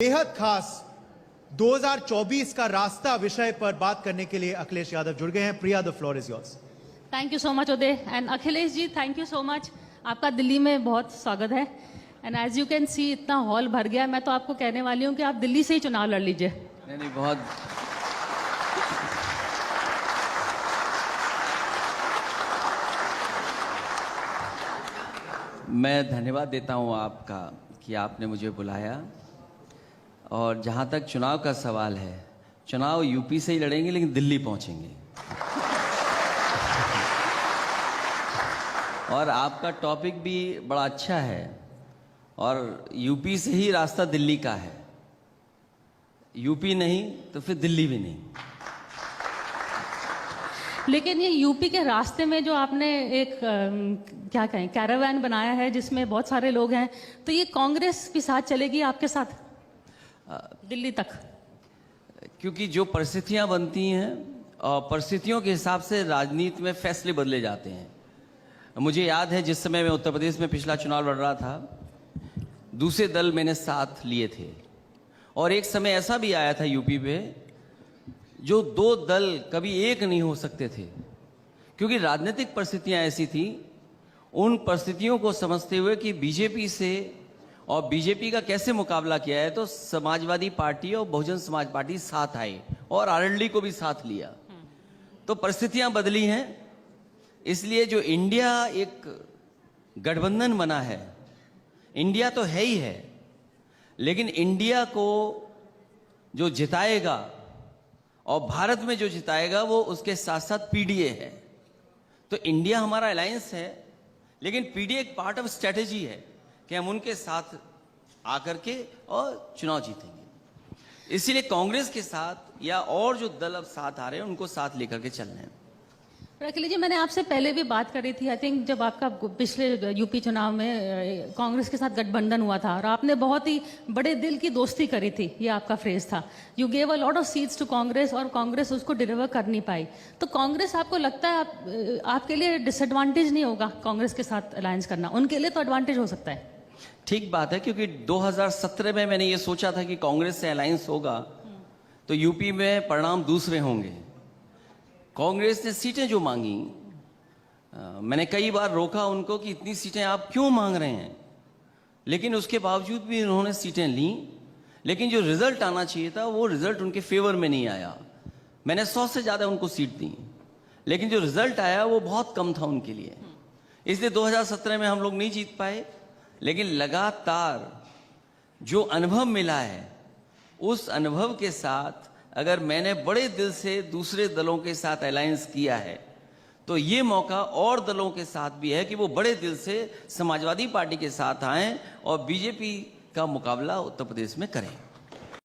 बेहद खास 2024 का रास्ता विषय पर बात करने के लिए अखिलेश यादव जुड़ गए हैं। Priya, the floor is yours. Thank you so much Uday and Akhilesh ji, thank you so much. आपका दिल्ली में बहुत स्वागत है and as you can see इतना हॉल भर गया। मैं तो आपको कहने वाली हूँ कि आप दिल्ली से ही चुनाव लड़ लीजिए। नहीं, बहुत मैं धन्यवाद देता हूँ आपका कि आपने मुझे बुलाया। और जहाँ तक चुनाव का सवाल है, चुनाव यूपी से ही लड़ेंगे लेकिन दिल्ली पहुँचेंगे। और आपका टॉपिक भी बड़ा अच्छा है और यूपी से ही रास्ता दिल्ली का है। यूपी नहीं तो फिर दिल्ली भी नहीं। लेकिन ये यूपी के रास्ते में जो आपने एक क्या कहें कैरावैन बनाया है जिसमें बहुत सारे लोग हैं, तो ये कांग्रेस भी साथ चलेगी आपके साथ दिल्ली तक? क्योंकि जो परिस्थितियां बनती हैं और परिस्थितियों के हिसाब से राजनीति में फैसले बदले जाते हैं। मुझे याद है जिस समय मैं उत्तर प्रदेश में पिछला चुनाव लड़ रहा था, दूसरे दल मैंने साथ लिए थे और एक समय ऐसा भी आया था यूपी पे जो दो दल कभी एक नहीं हो सकते थे, क्योंकि राजनीतिक परिस्थितियां ऐसी थी। उन परिस्थितियों को समझते हुए कि बीजेपी से और बीजेपी का कैसे मुकाबला किया है, तो समाजवादी पार्टी और बहुजन समाज पार्टी साथ आई और आरएलडी को भी साथ लिया। तो परिस्थितियां बदली हैं, इसलिए जो इंडिया एक गठबंधन बना है, इंडिया तो है ही है, लेकिन इंडिया को जो जिताएगा और भारत में जो जिताएगा वो उसके साथ साथ पीडीए है। तो इंडिया हमारा अलायंस है, लेकिन पीडीए एक पार्ट ऑफ स्ट्रेटेजी है कि हम उनके साथ आकर के और चुनाव जीतेंगे। इसीलिए कांग्रेस के साथ या और जो दल अब साथ आ रहे हैं उनको साथ लेकर के चल रहे हैं। अखिलेश जी, मैंने आपसे पहले भी बात करी थी, आई थिंक जब आपका पिछले यूपी चुनाव में कांग्रेस के साथ गठबंधन हुआ था और आपने बहुत ही बड़े दिल की दोस्ती करी थी, ये आपका फ्रेज था। You gave a lot of seats to Congress और कांग्रेस उसको डिलीवर कर नहीं पाई। तो कांग्रेस आपको लगता है आपके लिए डिसएडवांटेज नहीं होगा कांग्रेस के साथ अलायंस करना? उनके लिए तो एडवांटेज हो सकता है। ठीक बात है, क्योंकि 2017 में मैंने ये सोचा था कि कांग्रेस से अलायंस होगा तो यूपी में परिणाम दूसरे होंगे। कांग्रेस ने सीटें जो मांगी, मैंने कई बार रोका उनको कि इतनी सीटें आप क्यों मांग रहे हैं, लेकिन उसके बावजूद भी उन्होंने सीटें ली। लेकिन जो रिजल्ट आना चाहिए था वो रिजल्ट उनके फेवर में नहीं आया। मैंने 100 से ज़्यादा उनको सीट दी, लेकिन जो रिजल्ट आया वो बहुत कम था उनके लिए। इसलिए 2017 में हम लोग नहीं जीत पाए। लेकिन लगातार जो अनुभव मिला है, उस अनुभव के साथ अगर मैंने बड़े दिल से दूसरे दलों के साथ अलायंस किया है, तो ये मौका और दलों के साथ भी है कि वो बड़े दिल से समाजवादी पार्टी के साथ आएं और बीजेपी का मुकाबला उत्तर प्रदेश में करें।